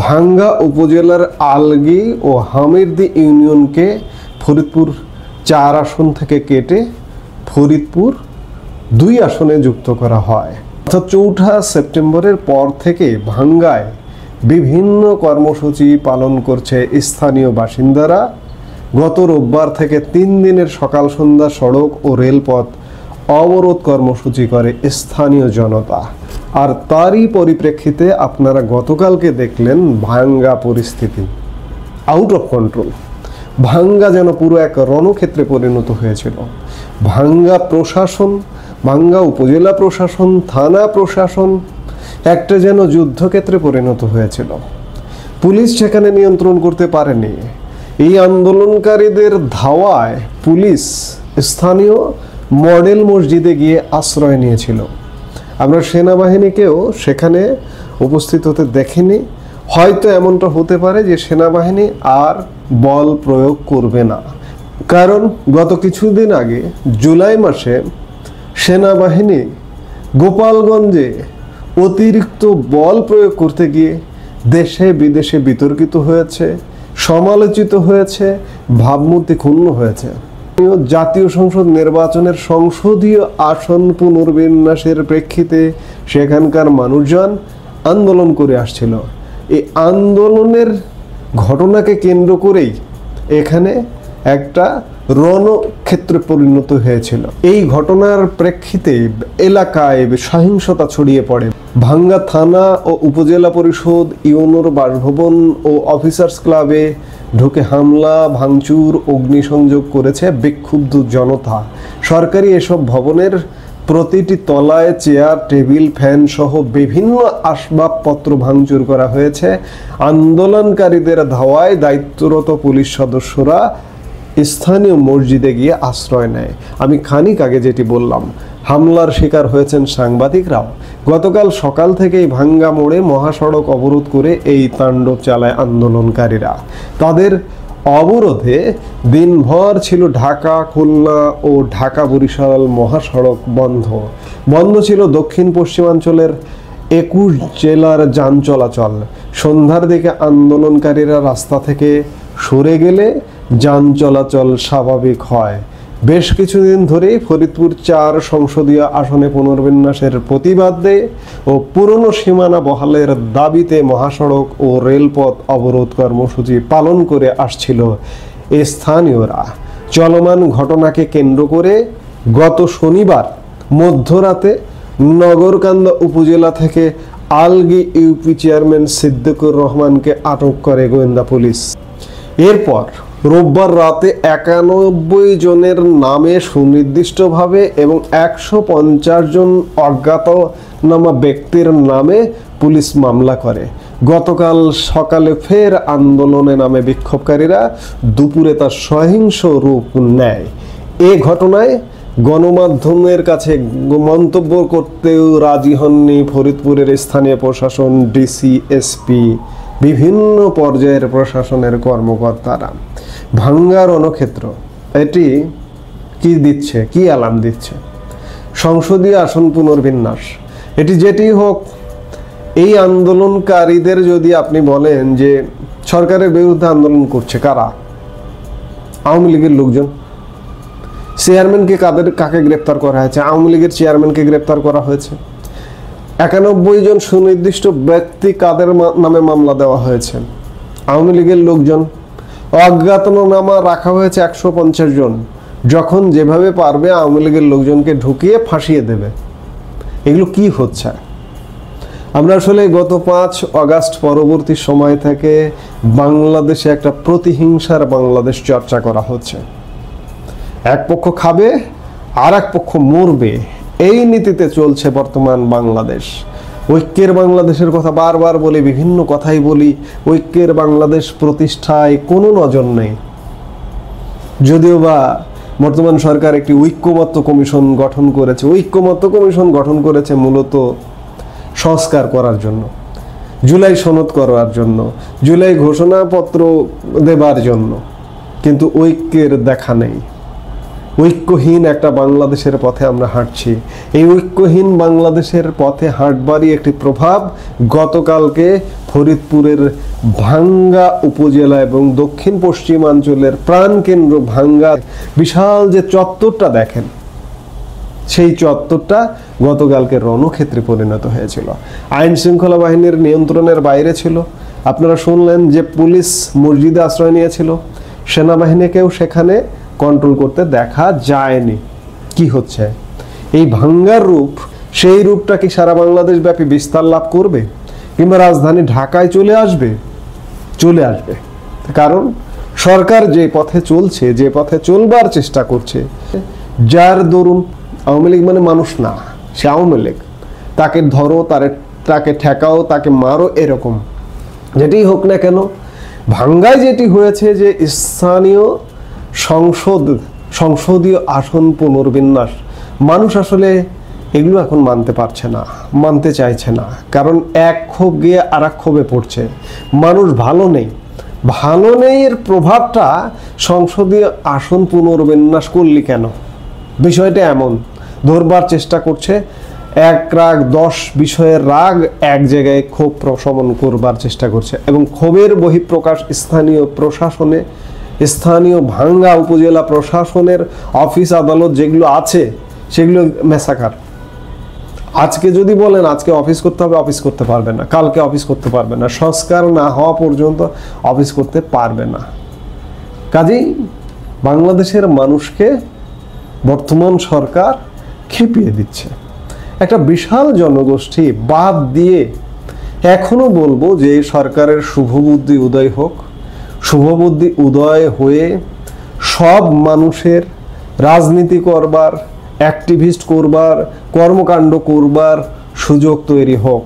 ভাঙ্গা উপজেলার আলগী ও হামিরদী ইউনিয়নকে ফরিদপুর 4 আসন থেকে কেটে ফরিদপুর 2 আসনে যুক্ত করা হয়। অর্থাৎ 4 সেপ্টেম্বরের পর থেকে ভাঙ্গায় বিভিন্ন কর্মসূচি পালন করছে স্থানীয় বাসিন্দারা। গত রোববার থেকে 3 দিনের সকাল সন্ধ্যা সড়ক ও রেলপথ অবরোধ কর্মসূচি করে স্থানীয় জনতা। আর তারই পরিপ্রেক্ষিতে আপনারা গতকালকে দেখলেন ভাঙ্গা পরিস্থিতি আউট অফ কন্ট্রোল। ভাঙ্গা যেন পুরো এক রণক্ষেত্রে পরিণত হয়েছিল। ভাঙ্গা প্রশাসন, ভাঙ্গা উপজেলা প্রশাসন, থানা প্রশাসন একটা যেন যুদ্ধক্ষেত্রে পরিণত হয়েছিল। পুলিশ সেখানে নিয়ন্ত্রণ করতে পারেনি। এই আন্দোলনকারীদের ধাওয়ায় পুলিশ স্থানীয় মডেল মসজিদে গিয়ে আশ্রয় নিয়েছিল। আমরা সেনাবাহিনীকেও সেখানে উপস্থিত হতে দেখিনি। হয়তো এমনটা হতে পারে যে সেনাবাহিনী আর বল প্রয়োগ করবে না, কারণ গত কিছুদিন আগে জুলাই মাসে সেনাবাহিনী গোপালগঞ্জে অতিরিক্ত বল প্রয়োগ করতে গিয়ে দেশে বিদেশে বিতর্কিত হয়েছে, সমালোচিত হয়েছে, ভাবমূর্তি ক্ষুণ্ণ হয়েছে। জাতীয় সংসদ নির্বাচনের সংসদীয় আসন পুনর্বিন্যাসের প্রেক্ষিতে সেখানকার মানুষজন আন্দোলন করে আসছিল। এই আন্দোলনের ঘটনাকে কেন্দ্র করেই এখানে একটা রণক্ষেত্রে পরিণত হয়েছিল। এই ঘটনার প্রেক্ষিতে এলাকায় সহিংসতা ছড়িয়ে পড়ে। ভাঙ্গা থানা ও উপজেলা পরিষদ, ইউনোর বাসভবন ও অফিসার্স ক্লাবে ঢুকে হামলা, ভাঙচুর, অগ্নিসংযোগ করেছে বিক্ষুব্ধ জনতা। সরকারি এসব ভবনের প্রতিটি তলায় চেয়ার, টেবিল, ফ্যান সহ বিভিন্ন আসবাবপত্র ভাঙচুর করা হয়েছে। আন্দোলনকারীদের ধাওয়ায় দায়িত্বরত পুলিশ সদস্যরা স্থানীয় মসজিদে গিয়ে আশ্রয় নেয়। আমি খানিক আগে যেটি বললাম, হামলার শিকার হয়েছেন সাংবাদিকরাও। গতকাল সকাল থেকেই ভাঙ্গা মোড়ে মহাসড়ক অবরোধ করে এই তাণ্ডব চালায় আন্দোলনকারীরা। তাদের অবরোধে দিনভর ছিল ঢাকা, খুলনা ও ঢাকা বরিশাল মহাসড়ক বন্ধ। বন্ধ ছিল দক্ষিণ পশ্চিমাঞ্চলের 21 জেলার যান চলাচল। সন্ধ্যার দিকে আন্দোলনকারীরা রাস্তা থেকে সরে গেলে যান চলাচল স্বাভাবিক হয়। বেশ কিছুদিন ধরেই ফরিদপুর 4 সংসদীয় আসনে পুনর্বিন্যাসের প্রতিবাদে ও পুরনো সীমানা বহালের দাবিতে মহাসড়ক ও রেলপথ অবরোধ কর্মসূচি পালন করে আসছিল স্থানীয়রা। চলমান ঘটনাকে কেন্দ্র করে গত শনিবার মধ্যরাতে নগরকান্দা উপজেলা থেকে আলগী ইউপি চেয়ারম্যান সিদ্দিকুর রহমানকে আটক করে গোয়েন্দা পুলিশ। এরপর রোববার রাতে 91 জনের নামে সুনির্দিষ্টভাবে এবং 150 জন অজ্ঞাতনামা ব্যক্তির নামে পুলিশ মামলা করে। গতকাল সকালে ফের আন্দোলনে নামে বিক্ষোভকারীরা দুপুরে তার সহিংস রূপ নেয়। এ ঘটনায় গণমাধ্যমের কাছে মন্তব্য করতেও রাজি হননি ফরিদপুরের স্থানীয় প্রশাসন, ডিসি, এসপি, বিভিন্ন পর্যায়ের প্রশাসনের কর্মকর্তারা। ভাঙ্গা রণক্ষেত্র এটি কি দিচ্ছে, কি অ্যালার্ম দিচ্ছে? সংসদীয় আসন পুনর্বিন্যাস, এটি যেটি হোক, এই আন্দোলনকারীদের যদি আপনি বলেন যে সরকারের বিরুদ্ধে আন্দোলন করছে কারা? আওয়ামী লীগের লোকজন। চেয়ারম্যানকে কাকে গ্রেপ্তার করা হয়েছে? আওয়ামী লীগের চেয়ারম্যানকে গ্রেপ্তার করা হয়েছে। 91 জন সুনির্দিষ্ট ব্যক্তি কাদের নামে মামলা দেওয়া হয়েছে? আওয়ামী লীগের লোকজন। অজ্ঞাতনামা রাখা হয়েছে 150 জন। যখন যেভাবে পারবে আওয়ামী লীগের লোকজনকে ঢুকিয়ে ফাঁসিয়ে দেবে। এগুলো কি হচ্ছে? আমরা আসলে গত 5 আগস্ট পরবর্তী সময় থেকে বাংলাদেশে একটা প্রতিহিংসার বাংলাদেশ চর্চা করা হচ্ছে। এক পক্ষ খাবে আর এক পক্ষ মরবে, এই নীতিতে চলছে বর্তমান বাংলাদেশ। ঐক্যের বাংলাদেশের কথা বারবার বলি, বিভিন্ন কথাই বলি, ঐক্যের বাংলাদেশ প্রতিষ্ঠায় কোনো নজর নেই। যদিও বা বর্তমান সরকার একটি ঐক্যমত্য কমিশন গঠন করেছে। ঐক্যমত্য কমিশন গঠন করেছে মূলত সংস্কার করার জন্য, জুলাই সনদ করার জন্য, জুলাই ঘোষণাপত্র দেবার জন্য, কিন্তু ঐক্যের দেখা নেই। ঐক্যহীন একটা বাংলাদেশের পথে আমরা হাঁটছি। এই ঐক্যহীন বাংলাদেশের পথে হাঁটবারই একটি প্রভাব গতকালকে ফরিদপুরের ভাঙ্গা উপজেলা এবং দক্ষিণ পশ্চিমাঞ্চলের প্রাণকেন্দ্র ভাঙ্গা বিশাল যে চত্বরটা দেখেন, সেই চত্বরটা গতকালকে রণক্ষেত্রে পরিণত হয়েছিল। আইন শৃঙ্খলা বাহিনীর নিয়ন্ত্রণের বাইরে ছিল। আপনারা শুনলেন যে পুলিশ মসজিদে আশ্রয় নিয়েছিল, সেনাবাহিনীকেও সেখানে কন্ট্রোল করতে দেখা যায়নি। কি হচ্ছে এই ভাঙ্গার রূপ? সেই রূপটা কি সারা বাংলাদেশ ব্যাপী বিস্তার লাভ করবে কিংবা রাজধানী ঢাকায় চলে আসবে? চলে আসবে, কারণ সরকার যে পথে চলছে, যে পথে চলবার চেষ্টা করছে, যার দরুন আওয়ামী লীগ মানে মানুষ না, সে আওয়ামী লীগ, তাকে ধরো, তাকে ঠেকাও, তাকে মারো, এরকম যেটি হোক না কেন। ভাঙ্গায় যেটি হয়েছে যে স্থানীয় সংসদীয় আসন পুনর্বিন্যাস, মানুষ আসলে এগুলো এখন মানতে পারছে না, মানতে চাইছে না, কারণ এক ক্ষোভ গিয়ে আর এক ক্ষোভে পড়ছে। মানুষ ভালো নেই, ভালো নেই এর প্রভাবটা সংসদীয় আসন পুনর্বিন্যাস করলি কেন? বিষয়টা এমন ধরবার চেষ্টা করছে, এক রাগ 10 বিষয়ের রাগ এক জায়গায় ক্ষোভ প্রশমন করবার চেষ্টা করছে, এবং ক্ষোভের বহিঃপ্রকাশ স্থানীয় প্রশাসনে, স্থানীয় ভাঙ্গা উপজেলা প্রশাসনের অফিস আদালত যেগুলো আছে সেগুলো মেসাকার। আজকে যদি বলেন আজকে অফিস করতে হবে, অফিস করতে পারবে না, কালকে অফিস করতে পারবে না, সংস্কার না হওয়া পর্যন্ত অফিস করতে পারবে না। কাজেই বাংলাদেশের মানুষকে বর্তমান সরকার খেপিয়ে দিচ্ছে। একটা বিশাল জনগোষ্ঠী বাদ দিয়ে এখনো বলবো যে সরকারের শুভবুদ্ধি উদয় হোক, শুভবুদ্ধি উদয় হয়ে সব মানুষের রাজনীতি করবার, অ্যাক্টিভিস্ট করবার, কর্মকাণ্ড করবার সুযোগ তৈরি হোক।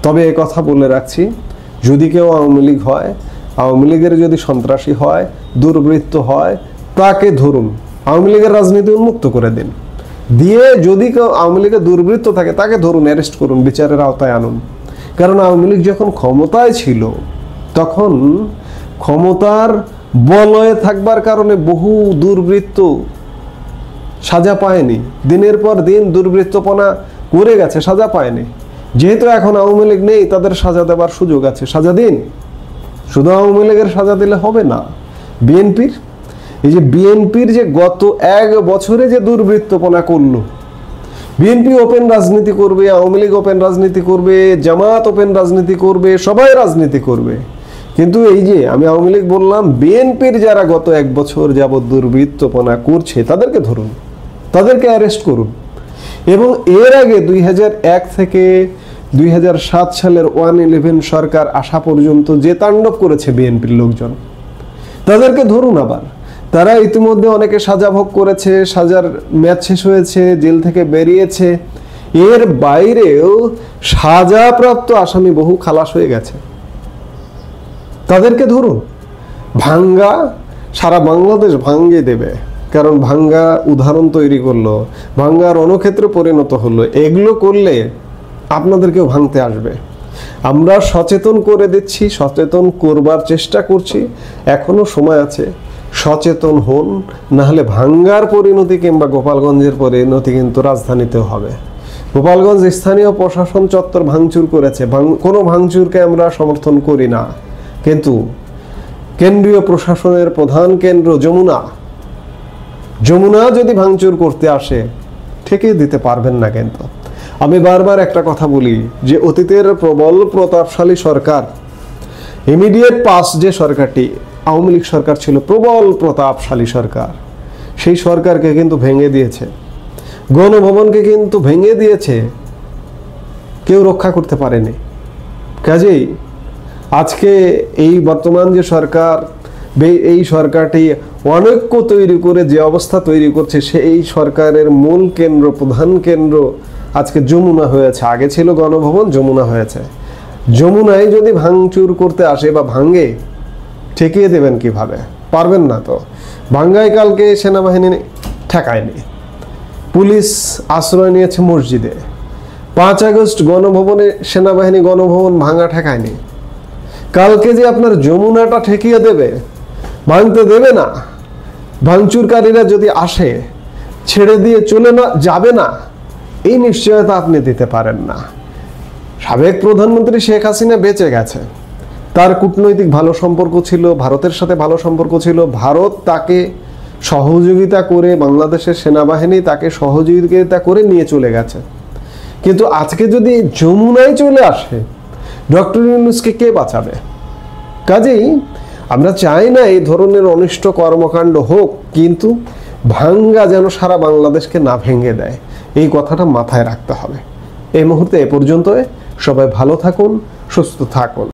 তবে এ কথা বলে রাখছি, যদি কেউ আওয়ামী লীগ হয়, আওয়ামী লীগের যদি সন্ত্রাসী হয়, দুর্বৃত্ত হয়, তাকে ধরুন, আওয়ামী লীগের রাজনীতি উন্মুক্ত করে দিন, দিয়ে যদি কেউ আওয়ামী লীগের দুর্বৃত্ত থাকে তাকে ধরুন, অ্যারেস্ট করুন, বিচারের আওতায় আনুন। কারণ আওয়ামী লীগ যখন ক্ষমতায় ছিল তখন ক্ষমতার বলয়ে থাকবার কারণে বহু দুর্বৃত্ত সাজা পায়নি, দিনের পর দিন দুর্বৃত্তপনা করে গেছে, সাজা পায়নি। যেহেতু এখন আওয়ামী লীগ নেই, তাদের সাজা দেওয়ার সুযোগ আছে, সাজা দিন। শুধু আওয়ামী লীগের সাজা দিলে হবে না, বিএনপির, এই যে বিএনপির যে গত 1 বছরে যে দুর্বৃত্তপনা করলো, বিএনপি ওপেন রাজনীতি করবে, আওয়ামী লীগ ওপেন রাজনীতি করবে, জামাত ওপেন রাজনীতি করবে, সবাই রাজনীতি করবে, কিন্তু এই যে আমি আওয়ামী লীগ বললাম, বিএনপির যারা গত 1 বছর যাবৎ দুর্বৃত্তপনা করছে তাদেরকে ধরুন, তাদেরকে অ্যারেস্ট করুন। এবং এর আগে 2001 থেকে 2007 সালের 1/11 সরকার আসা পর্যন্ত যে তাণ্ডব করেছে বিএনপির লোকজন, তাদেরকে ধরুন। আবার তারা ইতিমধ্যে অনেকে সাজা ভোগ করেছে, সাজার মেয়াদ শেষ হয়েছে, জেল থেকে বেরিয়েছে, এর বাইরেও সাজাপ্রাপ্ত আসামি বহু খালাস হয়ে গেছে, তাদেরকে ধরুন। ভাঙ্গা সারা বাংলাদেশ ভাঙ্গে দেবে, কারণ ভাঙ্গা উদাহরণ তৈরি করলো, ভাঙ্গা রণক্ষেত্রে পরিণত হলো। এগুলো করলে আপনাদেরকেও ভাঙতে আসবে। আমরা সচেতন করে দিচ্ছি, সচেতন করবার চেষ্টা করছি, এখনো সময় আছে, সচেতন হন, নাহলে ভাঙ্গার পরিণতি কিংবা গোপালগঞ্জের পরিণতি কিন্তু রাজধানীতেও হবে। গোপালগঞ্জ স্থানীয় প্রশাসন চত্বর ভাঙচুর করেছে, কোনো ভাঙচুরকে আমরা সমর্থন করি না, কিন্তু কেন্দ্রীয় প্রশাসনের প্রধান কেন্দ্র যমুনা যদি ভাঙচুর করতে আসে ঠেকিয়ে দিতে পারবেন না। কিন্তু আমি বারবার একটা কথা বলি যে অতীতের প্রবল প্রতাপশালী সরকার, ইমিডিয়েট পাস যে সরকারটি আওয়ামী লীগ সরকার ছিল, প্রবল প্রতাপশালী সরকার, সেই সরকারকে কিন্তু ভেঙে দিয়েছে, গণভবনকে কিন্তু ভেঙে দিয়েছে, কেউ রক্ষা করতে পারেনি। কাজেই আজকে এই বর্তমান যে সরকার, এই সরকারটি অনৈক্য তৈরি করে যে অবস্থা তৈরি করছে, সেই সরকারের মূল কেন্দ্র, প্রধান কেন্দ্র আজকে যমুনা হয়েছে। আগে ছিল গণভবন, যমুনা হয়েছে। যমুনায় যদি ভাঙচুর করতে আসে বা ভাঙে, ঠেকিয়ে দেবেন কিভাবে? পারবেন না তো। ভাঙ্গায় কালকে সেনাবাহিনী ঠেকায়নি, পুলিশ আশ্রয় নিয়েছে মসজিদে। 5 আগস্ট গণভবনে সেনাবাহিনী গণভবন ভাঙা ঠেকায়নি। কালকে যে আপনার যমুনাটা ঠেকিয়ে দেবে, ভাঙতে দেবে না, ভাঙচুরকারীরা যদি আসে ছেড়ে দিয়ে চলে যাবে না, এই নিশ্চয়তা আপনি দিতে পারেন না। সাবেক প্রধানমন্ত্রী শেখ হাসিনা বেঁচে গেছে, তার কূটনৈতিক ভালো সম্পর্ক ছিল, ভারতের সাথে ভালো সম্পর্ক ছিল, ভারত তাকে সহযোগিতা করে, বাংলাদেশের সেনাবাহিনী তাকে সহযোগিতা করে নিয়ে চলে গেছে। কিন্তু আজকে যদি যমুনায় চলে আসে, ডক্টর ইউনূসকে কে বাঁচাবে? কাজেই আমরা চাই না এই ধরনের অনিষ্ট কর্মকাণ্ড হোক, কিন্তু ভাঙ্গা যেন সারা বাংলাদেশকে না ভেঙে দেয়, এই কথাটা মাথায় রাখতে হবে। এই মুহূর্তে এ পর্যন্ত। সবাই ভালো থাকুন, সুস্থ থাকুন।